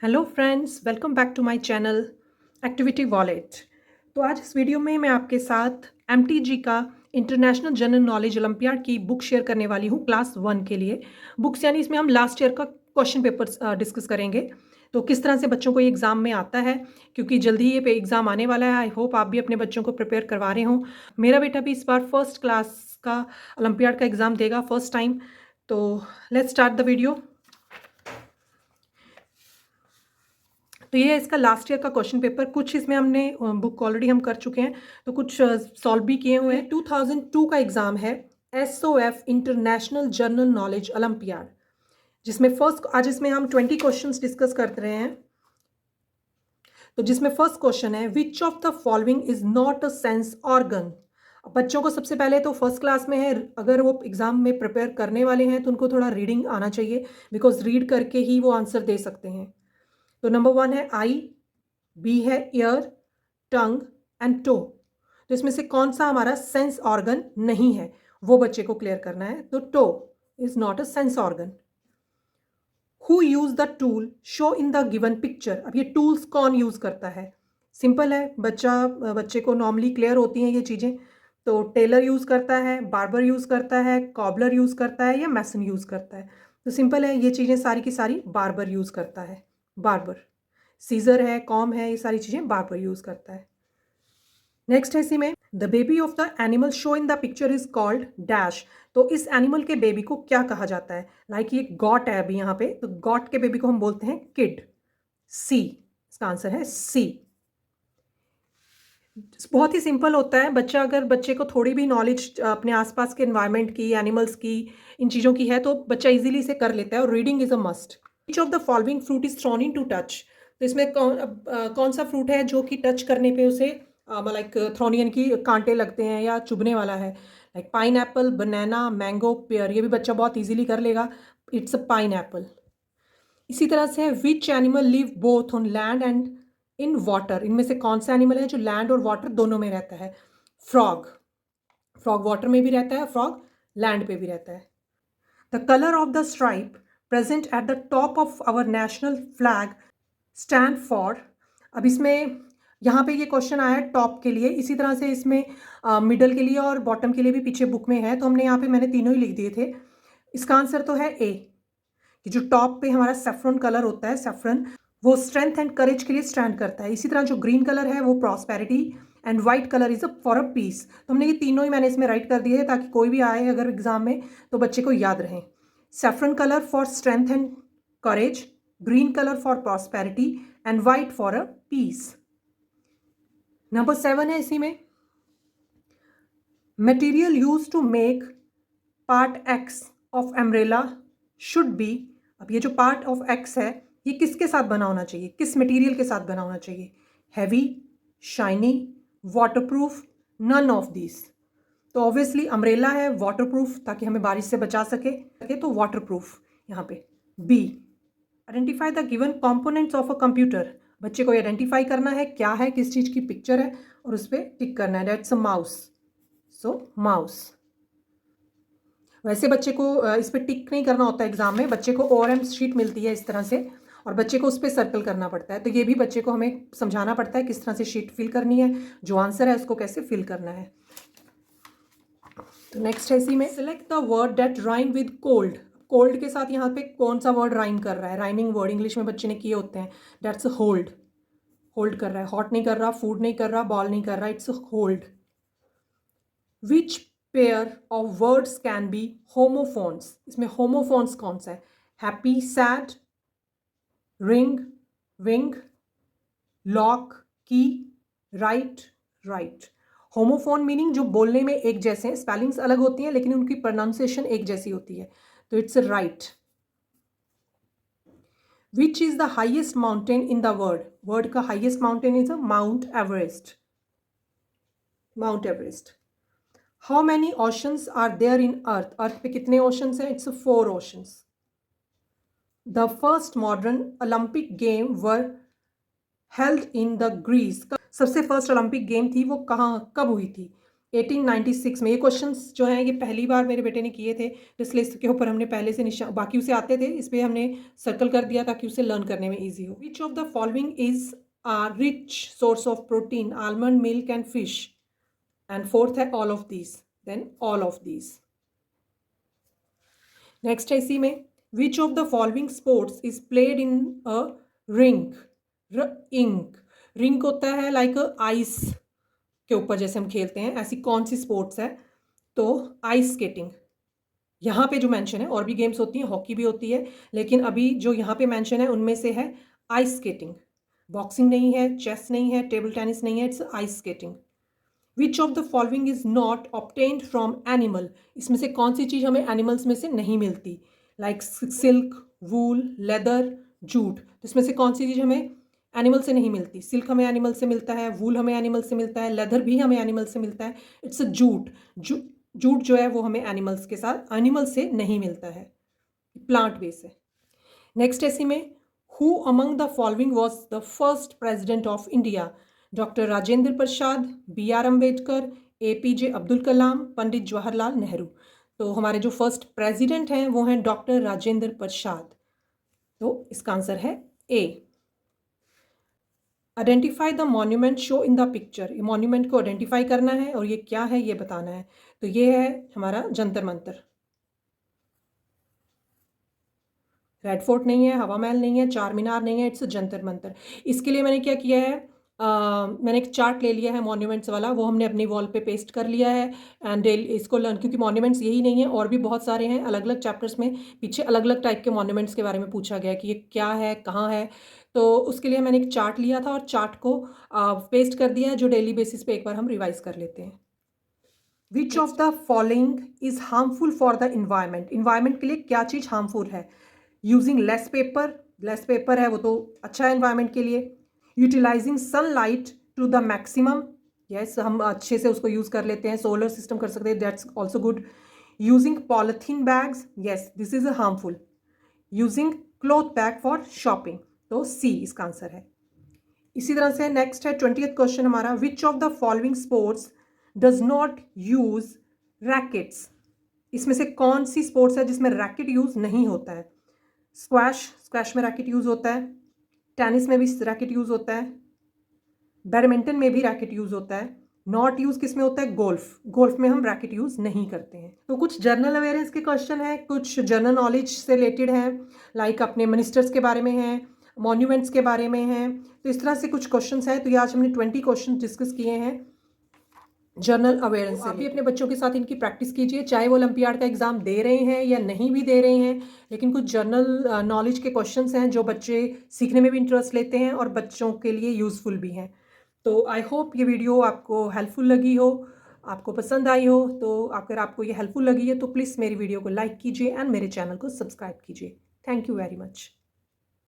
Hello friends, welcome back to my channel activity wallet. तो आज इस वीडियो में मैं आपके साथ एमटीजी का इंटरनेशनल जनरल नॉलेज ओलंपियाड की बुक शेयर करने वाली हूँ क्लास 1 के लिए। बुक्स यानी इसमें हम लास्ट ईयर का क्वेश्चन पेपर डिस्कस करेंगे। तो किस तरह से बच्चों को ये एग्ज़ाम में आता है, क्योंकि जल्दी ये एग्ज़ाम आने वाला है। आई होप आप भी अपने बच्चों को प्रिपेयर करवा रहे हों। मेरा बेटा भी इस बार फर्स्ट क्लास का ओलंपियाड का एग्ज़ाम देगा, फर्स्ट टाइम। तो लेट्स स्टार्ट द वीडियो। तो ये है इसका लास्ट ईयर का क्वेश्चन पेपर। कुछ इसमें हमने बुक ऑलरेडी हम कर चुके हैं, तो कुछ सॉल्व भी किए हुए हैं। 2002 का एग्ज़ाम है, SOF international general knowledge olympiad, जिसमें फर्स्ट आज इसमें हम 20 क्वेश्चंस डिस्कस कर रहे हैं। तो जिसमें फर्स्ट क्वेश्चन है, विच of the following is not a sense organ. बच्चों को सबसे पहले तो फर्स्ट क्लास में है, अगर वो एग्जाम में प्रिपेयर करने वाले हैं तो उनको थोड़ा रीडिंग आना चाहिए, बिकॉज रीड करके ही वो आंसर दे सकते हैं। तो नंबर 1 है आई, बी है ईयर, टंग एंड टो। तो इसमें से कौन सा हमारा सेंस ऑर्गन नहीं है, वो बच्चे को क्लियर करना है। तो toe is not a sense organ. Who use the tool show in the given picture. अब ये टूल्स कौन यूज करता है, सिंपल है, बच्चे को नॉर्मली क्लियर होती हैं ये चीज़ें। तो टेलर यूज करता है, बार्बर यूज करता है, कॉबलर यूज करता है, या मैसन यूज करता है। तो सिंपल है, ये चीज़ें सारी की सारी बार्बर यूज करता है। बार्बर, सीजर है, कॉम है, ये सारी चीज़ें बार्बर यूज करता है। नेक्स्ट है इसी में, the baby of the animal show in the picture is called dash. तो इस एनिमल के बेबी को क्या कहा जाता है। लाइक ये गॉट है अभी यहाँ पे, तो गॉट के बेबी को हम बोलते हैं किड। सी, इसका आंसर है सी। बहुत ही सिंपल होता है, अगर बच्चे को थोड़ी भी नॉलेज अपने आसपास के एनवायरनमेंट की, एनिमल्स की, इन चीज़ों की है, तो बच्चा इजीली इसे कर लेता है। और reading is a must. Which of the following fruit is thrown in to touch. तो इसमें कौन सा फ्रूट है जो कि टच करने पे उसे लाइक थ्रोनियन की कांटे लगते हैं या चुभने वाला है। लाइक पाइन एप्पल, बनाना, मैंगो, पेयर। ये भी बच्चा बहुत ईजिली कर लेगा, इट्स अ पाइन एप्पल। इसी तरह से है, which animal live both on land and in water. इनमें से कौन सा एनिमल है जो लैंड और वाटर दोनों में रहता है। फ्रॉग। फ्रॉग वाटर में भी रहता है, फ्रॉग लैंड पे भी रहता है। The colour of the stripe present at the top of our national flag stand for. अब इसमें यहाँ पे ये क्वेश्चन आया है टॉप के लिए, इसी तरह से इसमें मिडल के लिए और बॉटम के लिए भी पीछे बुक में है, तो हमने यहाँ पे मैंने तीनों ही लिख दिए थे। इसका आंसर तो है ए, कि जो टॉप पे हमारा सेफ्रन कलर होता है, सेफ्रन, वो स्ट्रेंथ एंड करेज के लिए स्टैंड करता है। इसी तरह जो ग्रीन कलर है वो prosperity, and white colour is a for a peace. तो हमने ये तीनों ही मैंने इसमें राइट कर दिए हैं, ताकि कोई भी आए अगर एग्जाम में तो बच्चे को याद रहे। Saffron colour for strength and courage, green colour for prosperity, and white for a peace. Number 7 है इसी में, material use to make part X of umbrella should be. अब ये जो पार्ट ऑफ एक्स है, ये किसके साथ बना होना चाहिए, किस मटेरियल के साथ बना होना चाहिए। Heavy, shiny, waterproof, none of this. तो ऑब्वियसली अम्ब्रेला है वाटरप्रूफ, ताकि हमें बारिश से बचा सके, तो वाटरप्रूफ यहाँ पे B. Identify the given components of a computer. बच्चे को आइडेंटिफाई करना है क्या है, किस चीज़ की पिक्चर है, और उस पर टिक करना है। That's a mouse, so mouse. वैसे बच्चे को इस पर टिक नहीं करना होता एग्जाम में, बच्चे को ओआरएम शीट मिलती है इस तरह से, और बच्चे को उस पर सर्कल करना पड़ता है। तो ये भी बच्चे को हमें समझाना पड़ता है किस तरह से शीट फिल करनी है, जो आंसर है उसको कैसे फिल करना है। तो नेक्स्ट है इसी में, select the word that rhyme with cold. Cold के साथ यहाँ पे कौन सा वर्ड राइम कर रहा है, राइमिंग वर्ड इंग्लिश में बच्चे ने किए होते हैं। दैट्स होल्ड, होल्ड कर रहा है, हॉट नहीं कर रहा, फूड नहीं कर रहा, बॉल नहीं कर रहा, it's hold. Which pair of words can be homophones. इसमें होमोफोन्स कौन सा है, happy, sad, ring, wing, lock, की, राइट, राइट। होमोफोन मीनिंग जो बोलने में एक जैसे हैं, स्पेलिंग्स अलग होती हैं लेकिन उनकी प्रोनाउंसिएशन एक जैसी होती है, तो it's right. Which is the highest mountain in the world. World का highest mountain is a Mount Everest, Mount Everest. How many oceans are there in earth. Earth पे कितने ओशंस हैं, it's 4 oceans. The first modern Olympic game were held in the Greece. सबसे first Olympic game थी वो कहाँ कब हुई थी। 1896 में। ये क्वेश्चंस जो हैं ये पहली बार मेरे बेटे ने किए थे, इसलिए इसके ऊपर हमने पहले से निशान, बाकी उसे आते थे, इस पे हमने सर्कल कर दिया ताकि उसे लर्न करने में ईजी हो। विच of the following is a rich source of protein? almond milk and fish, and fourth है all of these, then all of these. next है इसी में, which of the following sports is played in a rink? ink, rink होता है like ice के ऊपर जैसे हम खेलते हैं, ऐसी कौन सी स्पोर्ट्स है? तो आइस स्केटिंग यहाँ पे जो मेंशन है, और भी गेम्स होती हैं, हॉकी भी होती है, लेकिन अभी जो यहाँ पे मेंशन है उनमें से है आइस स्केटिंग। बॉक्सिंग नहीं है, चेस नहीं है, टेबल टेनिस नहीं है, it's ice skating. Which of the following is not obtained from animal? इसमें से कौन सी चीज़ हमें एनिमल्स में से नहीं मिलती? लाइक सिल्क, वूल, लेदर, जूट। तो इसमें से कौन सी चीज़ हमें एनिमल से नहीं मिलती? सिल्क हमें एनिमल से मिलता है, वूल हमें एनिमल से मिलता है, लेदर भी हमें एनिमल से मिलता है, इट्स अ जूट। जूट जो है वो हमें एनिमल्स के साथ, एनिमल से नहीं मिलता है, प्लांट बेस है। नेक्स्ट ऐसी में, who among the following was the first president of India? Doctor Rajendra Prasad, B R Ambedkar, APJ Abdul Kalam, Pandit Jawaharlal Nehru. तो हमारे जो फर्स्ट प्रेजिडेंट हैं वो हैं डॉक्टर राजेंद्र प्रसाद, तो इसका आंसर है A। Identify the monument show in the picture. ये मॉन्यूमेंट को आइडेंटिफाई करना है और ये क्या है ये बताना है। तो ये है हमारा जंतर मंतर। रेड फोर्ट नहीं है, हवा महल नहीं है, चार मीनार नहीं है, इट्स जंतर मंतर। इसके लिए मैंने क्या किया है, मैंने एक चार्ट ले लिया है मॉन्यूमेंट्स वाला, वो हमने अपनी वॉल पे पेस्ट कर लिया है एंड इसको लर्न, क्योंकि मॉन्यूमेंट्स यही नहीं है, और भी बहुत सारे हैं अलग अलग चैप्टर्स में, पीछे अलग अलग टाइप के मॉन्यूमेंट्स के बारे में पूछा गया कि ये क्या है, कहाँ है। तो उसके लिए मैंने एक चार्ट लिया था और चार्ट को पेस्ट कर दिया है, जो डेली बेसिस पे एक बार हम रिवाइज कर लेते हैं। Which of the following is harmful for the environment? Environment के लिए क्या चीज़ हार्मफुल है? यूजिंग लेस पेपर है वो तो अच्छा है इन्वायरमेंट के लिए। Utilising sunlight to the maximum, yes हम अच्छे से उसको यूज़ कर लेते हैं, सोलर सिस्टम कर सकते हैं, that's also good. Using polythene bags, yes this is harmful. Using cloth bag for shopping, तो C इसका आंसर है। इसी तरह से नेक्स्ट है 20th क्वेश्चन हमारा, विच of the following sports does not use rackets? इसमें से कौन सी स्पोर्ट्स है जिसमें रैकेट यूज नहीं होता है? स्क्वैश में रैकेट यूज होता है, टेनिस में भी रैकेट यूज होता है, बैडमिंटन में भी रैकेट यूज होता है। नॉट यूज किस में होता है? गोल्फ में हम रैकेट यूज नहीं करते हैं। तो कुछ जनरल अवेयरनेस के क्वेश्चन है, कुछ जनरल नॉलेज से रिलेटेड है, लाइक अपने मिनिस्टर्स के बारे में है, मॉन्यूमेंट्स के बारे में हैं, तो इस तरह से कुछ क्वेश्चंस हैं। तो ये आज हमने 20 क्वेश्चन डिस्कस किए हैं जनरल अवेयरनेस से। आप भी अपने बच्चों के साथ इनकी प्रैक्टिस कीजिए, चाहे वो ओलंपियाड का एग्ज़ाम दे रहे हैं या नहीं भी दे रहे हैं, लेकिन कुछ जनरल नॉलेज के क्वेश्चंस हैं जो बच्चे सीखने में भी इंटरेस्ट लेते हैं और बच्चों के लिए यूज़फुल भी हैं। तो आई होप ये वीडियो आपको हेल्पफुल लगी हो, आपको पसंद आई हो। तो अगर आपको ये हेल्पफुल लगी है तो प्लीज़ मेरी वीडियो को लाइक कीजिए एंड मेरे चैनल को सब्सक्राइब कीजिए। Thank you very much.